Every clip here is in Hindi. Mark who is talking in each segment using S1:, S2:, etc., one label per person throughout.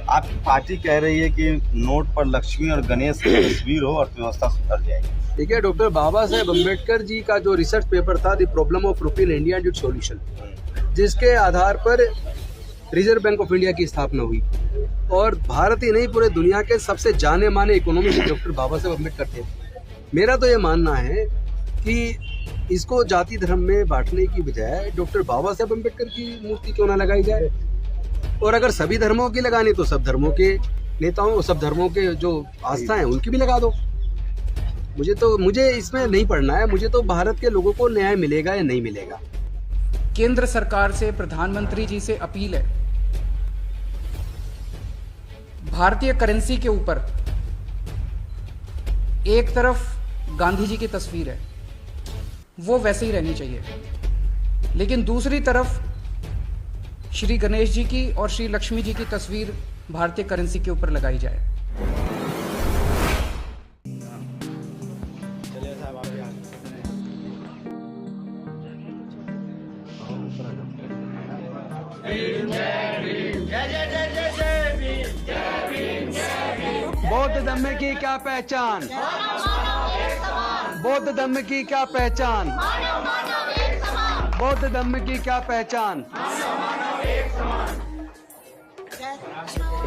S1: आपकी पार्टी कह रही है कि नोट पर लक्ष्मी और गणेश की तस्वीर हो, अर्थव्यवस्था सुधर जाएगी।
S2: देखिए, डॉक्टर बाबा साहेब अम्बेडकर जी का जो रिसर्च पेपर था, द प्रॉब्लम ऑफ रूपी in India and it's solution, जिसके आधार पर रिजर्व बैंक ऑफ इंडिया की स्थापना हुई और भारत ही नहीं पूरे दुनिया के सबसे जाने माने इकोनॉमिस्ट डॉक्टर बाबा साहेब अम्बेडकर थे। मेरा तो ये मानना है कि इसको जाति धर्म में बांटने की बजाय डॉक्टर बाबा साहेब अम्बेडकर की मूर्ति क्यों ना लगाई जाए, और अगर सभी धर्मों की लगानी तो सब धर्मों के नेताओं और सब धर्मों के जो आस्था हैं उनकी भी लगा दो। मुझे इसमें नहीं पढ़ना है, मुझे तो भारत के लोगों को न्याय मिलेगा या नहीं मिलेगा।
S3: केंद्र सरकार से, प्रधानमंत्री जी से अपील है, भारतीय करेंसी के ऊपर एक तरफ गांधी जी की तस्वीर है, वो वैसे ही रहनी चाहिए, लेकिन दूसरी तरफ श्री गणेश जी की और श्री लक्ष्मी जी की तस्वीर भारतीय करेंसी के ऊपर लगाई जाए।
S2: बौद्ध धर्म की क्या पहचान, बौद्ध धर्म की क्या पहचान, बौद्ध धर्म की क्या पहचान।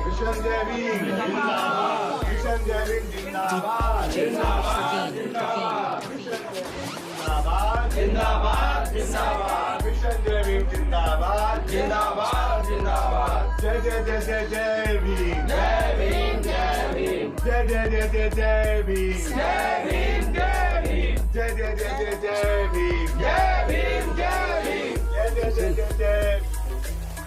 S4: मिशन जय भीम जिंदाबाद, मिशन जय भीम जिंदाबाद, जिंदाबाद जिंदाबाद, जिंदाबाद जिंदाबाद, मिशन जय भीम जिंदाबाद, जिंदाबाद जिंदाबाद, जय जय जय जय जय भीम, जय भीम जय भीम, जय जय जय जय जय भीम, जय भीम जय भीम, जय जय जय जय जय भीम, जय भीम जय भीम, जय जय जय जय जय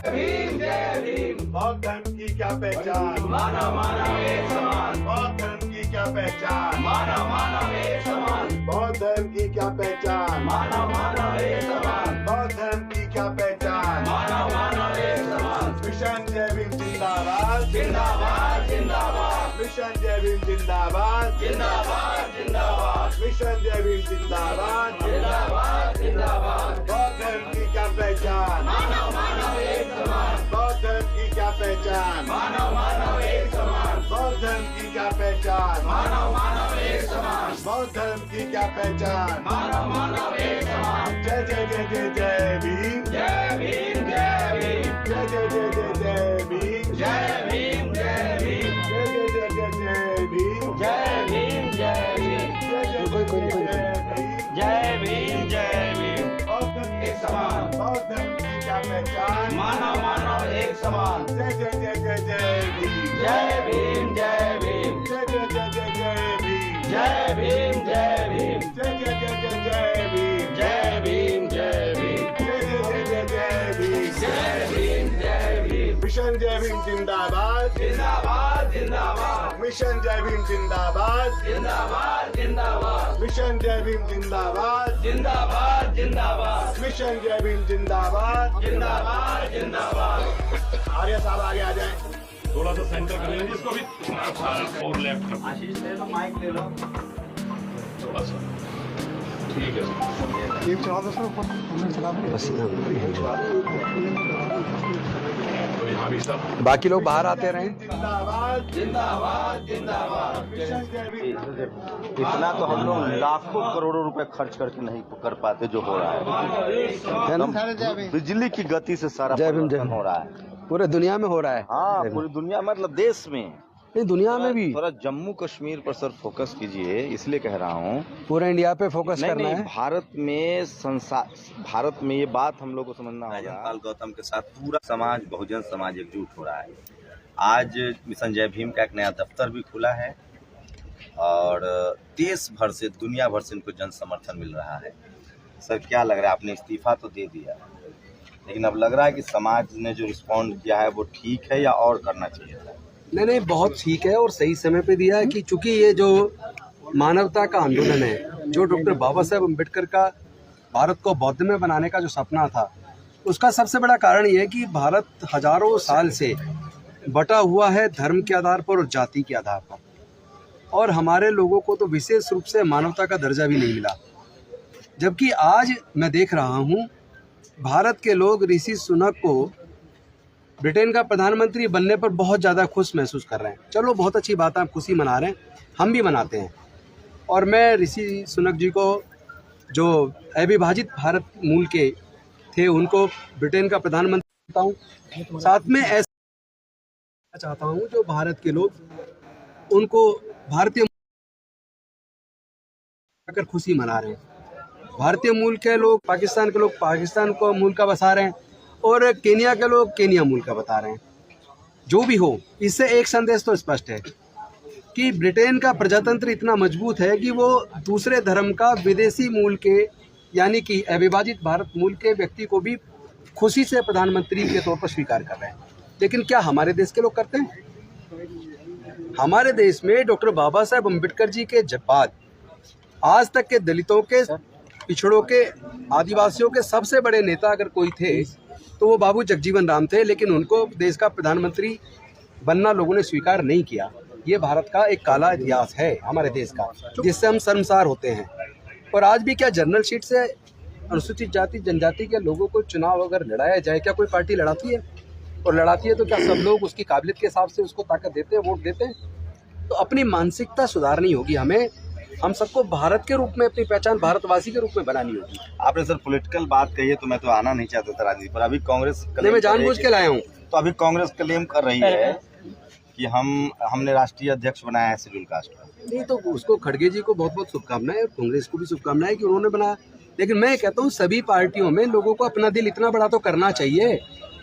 S4: भीम, जय भीम। बौद्ध धर्म की क्या पहचान, मानव मानव एक समान, बौद्ध धर्म की क्या पहचान, मानव मानव एक समान, बौद्ध धर्म की क्या पहचान, मानव मानव एक समान, बौद्ध धर्म की क्या पहचान, मानव मानव एक समान, मिशन जय भीम जिंदाबाद, जिंदाबाद जिंदाबाद, मिशन जय भीम जिंदाबाद, जिंदाबाद जिंदाबाद, मिशन जय भीम जिंदाबाद, जिंदाबाद जिंदाबाद, बौद्ध धर्म की क्या पहचान, मानव मानव एक समान, बौद्ध धर्म की क्या पहचान, मानव मानव एक समान, बौद्ध धर्म की क्या पहचान, मानव मानव एक समान, बौद्ध धर्म की क्या पहचान, मानव मानव एक समान, जय जय जय जय जय भीम, जय भीम जय भीम, जय जय जय जय जय भीम, जय भीम जय भीम, जय जय जय जय जय भीम, जय भीम जय भीम, जय जय जय जय भीम, जय भीम जय भीम, बौद्ध धर्म एक समान, बौद्ध धर्म की क्या पहचान, मानव मानव एक समान, जय जय जय जय जय भीम, जय भीम जय भीम, जय जय जय जय जय भीम, जय भीम जय भीम, जय जय जय जय जय भीम, जय भीम जय भीम, जय जय जय जय जय भीम, जय भीम जय भीम, मिशन जय भीम जिंदाबाद, जिंदाबाद जिंदाबाद, मिशन जय भीम जिंदाबाद, जिंदाबाद जिंदाबाद, मिशन जय भीम जिंदाबाद, जिंदाबाद जिंदाबाद, मिशन जय भीम जिंदाबाद, जिंदाबाद जिंदाबाद। आर्य साहब आगे आ जाए,
S5: थोड़ा सा सेंटर कर लेंगे इसको भी और लेफ्ट कर,
S1: आशीष ले लो, माइक ले लो,
S5: थोड़ा सा ठीक है सर।
S4: एक चला दो सर ऊपर,
S5: तो यहाँ भी सब
S2: बाकी लोग बाहर आते रहे।
S4: जिंदाबाद जिंदाबाद जिंदाबाद, मिशन जय भीम।
S1: इतना तो हम लोग लाखों करोड़ों रुपए खर्च करके नहीं कर पाते जो हो रहा है, एकदम बिजली की गति से सारा
S2: जय भीम, जय
S1: परिवर्तन हो रहा है,
S2: पूरे दुनिया में हो रहा है।
S1: हाँ पूरी दुनिया मतलब देश में
S2: नहीं, दुनिया में भी।
S1: थोड़ा जम्मू कश्मीर पर सर फोकस कीजिए, इसलिए कह रहा हूँ।
S2: पूरे इंडिया पे फोकस
S1: नहीं
S2: करना
S1: नहीं,
S2: है।
S1: भारत में ये बात हम लोग को समझना होगा। राजन गौतम के साथ पूरा समाज, बहुजन समाज एकजुट हो रहा है। आज मिशन जय भीम का एक नया दफ्तर भी खुला है और देश भर से, दुनिया भर से इनको जन समर्थन मिल रहा है। सर क्या लग रहा है, आपने इस्तीफा तो दे दिया, लेकिन अब लग रहा है कि समाज ने जो रिस्पॉन्ड किया है वो ठीक है या और करना चाहिए था?
S2: नहीं, बहुत ठीक है और सही समय पे दिया है कि चूंकि ये जो मानवता का आंदोलन है, जो डॉक्टर बाबा साहेब अम्बेडकर का भारत को बौद्ध में बनाने का जो सपना था, उसका सबसे बड़ा कारण ये है कि भारत हजारों साल से बटा हुआ है धर्म के आधार पर और जाति के आधार पर, और हमारे लोगों को तो विशेष रूप से मानवता का दर्जा भी नहीं मिला। जबकि आज मैं देख रहा हूँ भारत के लोग ऋषि सुनक को ब्रिटेन का प्रधानमंत्री बनने पर बहुत ज़्यादा खुश महसूस कर रहे हैं। चलो, बहुत अच्छी बात है, आप खुशी मना रहे हैं, हम भी मनाते हैं। और मैं ऋषि सुनक जी को, जो अविभाजित भारत मूल के थे, उनको ब्रिटेन का प्रधानमंत्री बनता हूँ। साथ में ऐसा चाहता हूँ जो भारत के लोग उनको भारतीय कर खुशी मना रहे हैं। भारतीय मूल के लोग पाकिस्तान के लोग पाकिस्तान को मूल का बता रहे हैं और केनिया के लोग केनिया मूल का बता रहे हैं। जो भी हो, इससे एक संदेश तो स्पष्ट है कि ब्रिटेन का प्रजातंत्र इतना मजबूत है कि वो दूसरे धर्म का विदेशी मूल के, यानी कि अविभाजित भारत मूल के व्यक्ति को भी खुशी से प्रधानमंत्री के तौर पर स्वीकार कर रहे हैं। लेकिन क्या हमारे देश के लोग करते हैं? हमारे देश में डॉक्टर बाबा साहेब अम्बेडकर जी के बाद आज तक के दलितों के, पिछड़ों के, आदिवासियों के सबसे बड़े नेता अगर कोई थे तो वो बाबू जगजीवन राम थे। लेकिन उनको देश का प्रधानमंत्री बनना लोगों ने स्वीकार नहीं किया। ये भारत का एक काला इतिहास है हमारे देश का, जिससे हम शर्मसार होते हैं। और आज भी क्या जनरल सीट से अनुसूचित जाति जनजाति के लोगों को चुनाव अगर लड़ाया जाए, क्या कोई पार्टी लड़ाती है? और लड़ाती है तो क्या सब लोग उसकी काबिलियत के हिसाब से उसको ताकत देते हैं, वोट देते हैं? तो अपनी मानसिकता सुधारनी होगी हमें। हम सबको भारत के रूप में अपनी पहचान भारतवासी के रूप में बनानी होगी।
S1: आपने सर पॉलिटिकल बात कही है तो मैं तो आना नहीं चाहता था राजनीति पर। अभी कांग्रेस
S2: मैं जानबूझ के लाया हूँ।
S1: तो अभी कांग्रेस क्लेम कर रही है कि हमने राष्ट्रीय अध्यक्ष बनाया है शेड्यूल कास्ट का।
S2: नहीं, तो उसको खड़गे जी को बहुत बहुत शुभकामनाएं, कांग्रेस को भी शुभकामनाएं कि उन्होंने बनाया। लेकिन मैं कहता हूँ सभी पार्टियों में लोगों को अपना दिल इतना बड़ा तो करना चाहिए।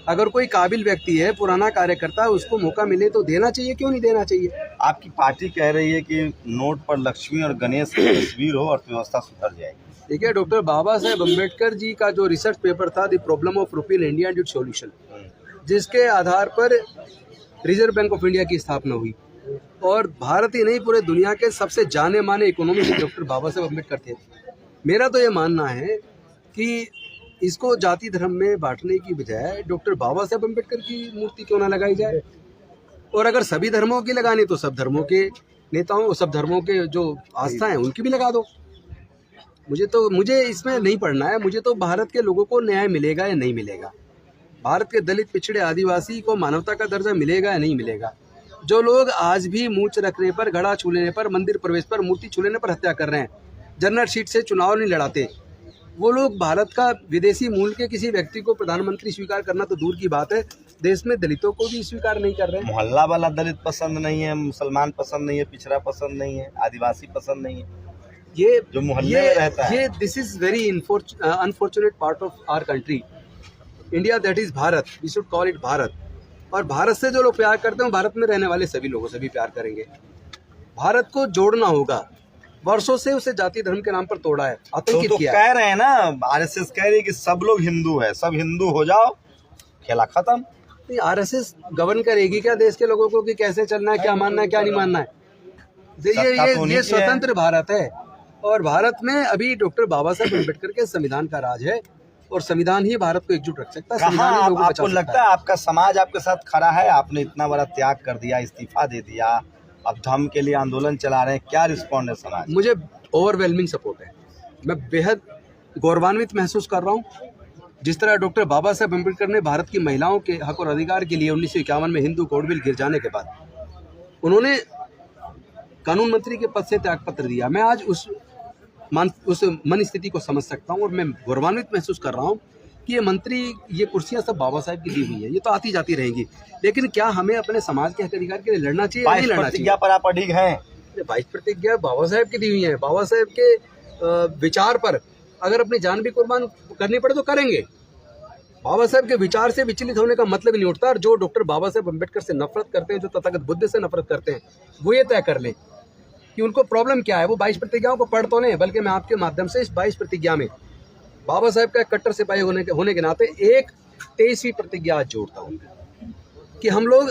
S2: अगर कोई काबिल व्यक्ति है, पुराना कार्यकर्ता है, उसको मौका मिले तो देना चाहिए, क्यों नहीं देना चाहिए?
S1: आपकी पार्टी कह रही है कि नोट पर लक्ष्मी और गणेश की तस्वीर हो, अर्थव्यवस्था सुधर जाएगी।
S2: देखिए, डॉक्टर बाबा साहेब अम्बेडकर जी का जो रिसर्च पेपर था, द प्रॉब्लम ऑफ रूपी in India and it's solution, जिसके आधार पर रिजर्व बैंक ऑफ इंडिया की स्थापना हुई और भारत ही नहीं पूरे दुनिया के सबसे जाने माने इकोनॉमिस्ट डॉक्टर बाबा साहेब अम्बेडकर थे। मेरा तो ये मानना है कि इसको जाति धर्म में बांटने की बजाय डॉक्टर बाबा साहेब अम्बेडकर की मूर्ति क्यों ना लगाई जाए? और अगर सभी धर्मों की लगानी तो सब धर्मों के नेताओं, सब धर्मों के जो आस्था है उनकी भी लगा दो। मुझे इसमें नहीं पढ़ना है। मुझे तो भारत के लोगों को न्याय मिलेगा या नहीं मिलेगा, भारत के दलित, पिछड़े, आदिवासी को मानवता का दर्जा मिलेगा या नहीं मिलेगा। जो लोग आज भी मूंछ रखने पर, घड़ा छू लेने पर, मंदिर प्रवेश पर, मूर्ति छू लेने पर हत्या कर रहे हैं, जनरल सीट से चुनाव नहीं लड़ाते, वो लोग भारत का विदेशी मूल के किसी व्यक्ति को प्रधानमंत्री स्वीकार करना तो दूर की बात है, देश में दलितों को भी स्वीकार नहीं कर रहे हैं।
S1: मोहल्ला वाला दलित पसंद नहीं है, मुसलमान पसंद नहीं है, पिछड़ा पसंद नहीं है, आदिवासी पसंद नहीं है।
S2: ये
S1: जो मोहल्ले में रहता है,
S2: this is very unfortunate part of our country India, that is Bharat, we should call it Bharat. और भारत से जो लोग प्यार करते हैं, भारत में रहने वाले सभी लोगों से भी प्यार करेंगे। भारत को जोड़ना होगा। वर्षों से उसे जाति धर्म के नाम पर तोड़ा है, आतंकित
S1: तो
S2: किया।
S1: कह रहे हैं ना, आरएसएस कह रही है कि सब लोग हिंदू है, सब हिंदू हो जाओ, खेला खत्म।
S2: नहीं, आरएसएस गवर्न करेगी क्या देश के लोगों को कि कैसे चलना है, क्या मानना है, क्या नहीं मानना है? ये स्वतंत्र भारत है और भारत में अभी डॉक्टर बाबा साहेब अम्बेडकर के संविधान का राज है और संविधान ही भारत को एकजुट रख सकता है। संविधान ही लोगों को
S1: आपको लगता है आपका समाज आपके साथ खड़ा है? आपने इतना बड़ा त्याग कर दिया, इस्तीफा दे दिया, अब धर्म के लिए आंदोलन चला रहे हैं, क्या रिस्पॉन्ड है समाज?
S2: मुझे ओवरवेलमिंग सपोर्ट है। मैं बेहद गौरवान्वित महसूस कर रहा हूँ। जिस तरह डॉक्टर बाबा साहेब अम्बेडकर ने भारत की महिलाओं के हक और अधिकार के लिए 1951 में हिंदू कोड बिल गिर जाने के बाद उन्होंने कानून मंत्री के पद से त्यागपत्र दिया, मैं आज उस मन स्थिति को समझ सकता हूँ और मैं गौरवान्वित महसूस कर रहा हूँ कि ये मंत्री, ये कुर्सियां सब बाबा साहेब की दी हुई है। ये तो आती जाती रहेंगी, लेकिन क्या हमें अपने समाज के हक अधिकार के लिए लड़ना चाहिए या नहीं लड़ना चाहिए?
S1: पर आप अडिग हैं।
S2: 22 प्रतिज्ञा बाबा साहेब की दी हुई है। बाबा साहेब के विचार पर अगर अपनी जान भी कुर्बान करनी पड़े तो करेंगे। बाबा साहेब के विचार से विचलित होने का मतलब ही नहीं उठता। और जो डॉक्टर बाबा साहेब अम्बेडकर से नफरत करते हैं, जो तथागत बुद्ध से नफरत करते हैं, वो ये तय कर लें कि उनको प्रॉब्लम क्या है। वो 22 प्रतिज्ञाओं को पढ़ तो लें, बल्कि मैं आपके माध्यम से इस 22 प्रतिज्ञा में बाबा साहेब का कट्टर सिपाही होने के नाते एक 23वीं प्रतिज्ञा आज जोड़ता हूँ कि हम लोग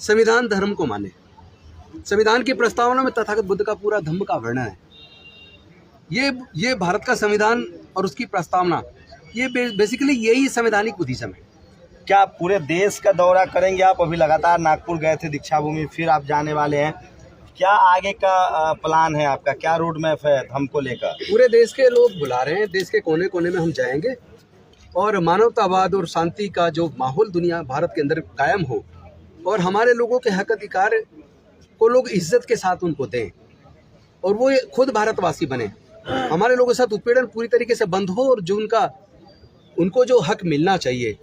S2: संविधान धर्म को माने। संविधान की प्रस्तावना में तथागत बुद्ध का पूरा धम्म का वर्णन है। ये भारत का संविधान और उसकी प्रस्तावना, ये बेसिकली यही संवैधानिक बुद्धिज्म है।
S1: क्या आप पूरे देश का दौरा करेंगे? आप अभी लगातार नागपुर गए थे दीक्षा भूमि, फिर आप जाने वाले हैं, क्या आगे का प्लान है आपका? क्या रोड मैप है हमको लेकर?
S2: पूरे देश के लोग बुला रहे हैं, देश के कोने कोने में हम जाएंगे और मानवतावाद और शांति का जो माहौल दुनिया भारत के अंदर कायम हो और हमारे लोगों के हक अधिकार को लोग इज्जत के साथ उनको दें और वो खुद भारतवासी बने, हमारे लोगों के साथ उत्पीड़न पूरी तरीके से बंद हो और जो उनको जो हक मिलना चाहिए,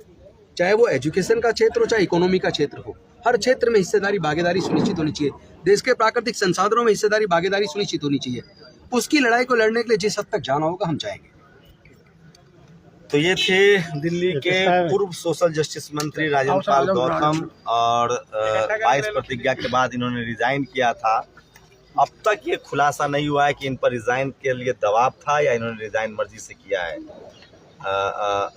S2: चाहे वो एजुकेशन का क्षेत्र हो चाहे इकोनॉमी का क्षेत्र हो, हर क्षेत्र में हिस्सेदारी भागीदारी सुनिश्चित होनी चाहिए। देश के प्राकृतिक संसाधनों में हिस्सेदारी भागीदारी सुनिश्चित होनी चाहिए। उसकी लड़ाई को लड़ने के लिए जिस हद तक जाना होगा हम जाएंगे।
S1: तो ये थे दिल्ली के पूर्व सोशल जस्टिस मंत्री राजेंद्र पाल गौतम और 22 प्रतिज्ञा के बाद इन्होंने रिजाइन किया था। अब तक ये खुलासा नहीं हुआ है कि इन पर रिजाइन के लिए दबाव था या इन्होंने रिजाइन मर्जी से किया है।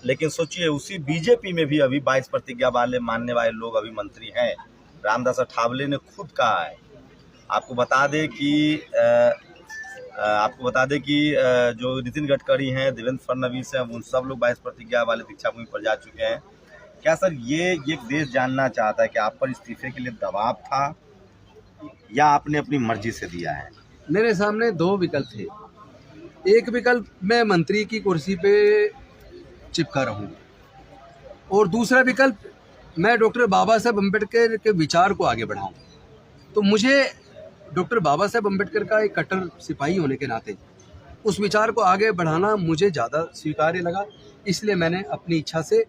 S1: लेकिन सोचिए उसी बीजेपी में भी अभी 22 प्रतिज्ञा वाले मानने वाले लोग अभी मंत्री हैं। रामदास अठावले ने खुद कहा है। आपको बता दें कि जो नितिन गडकरी हैं, देवेंद्र फडणवीस हैं, उन सब लोग 22 प्रतिज्ञा वाले दीक्षाभूमि पर जा चुके हैं। क्या सर ये देश जानना चाहता है कि आप पर इस्तीफे के लिए दबाव था या आपने अपनी मर्जी से दिया है?
S2: मेरे सामने दो विकल्प थे। एक विकल्प मैं मंत्री की कुर्सी पे चिपका रहूं और दूसरा विकल्प मैं डॉक्टर बाबा साहेब अम्बेडकर के विचार को आगे बढ़ाऊं। तो मुझे डॉक्टर बाबा साहेब अम्बेडकर का एक कट्टर सिपाही होने के नाते उस विचार को आगे बढ़ाना मुझे ज़्यादा स्वीकार्य लगा, इसलिए मैंने अपनी इच्छा से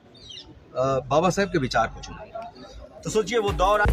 S2: बाबा साहेब के विचार को चुना।
S1: तो सोचिए वो दौर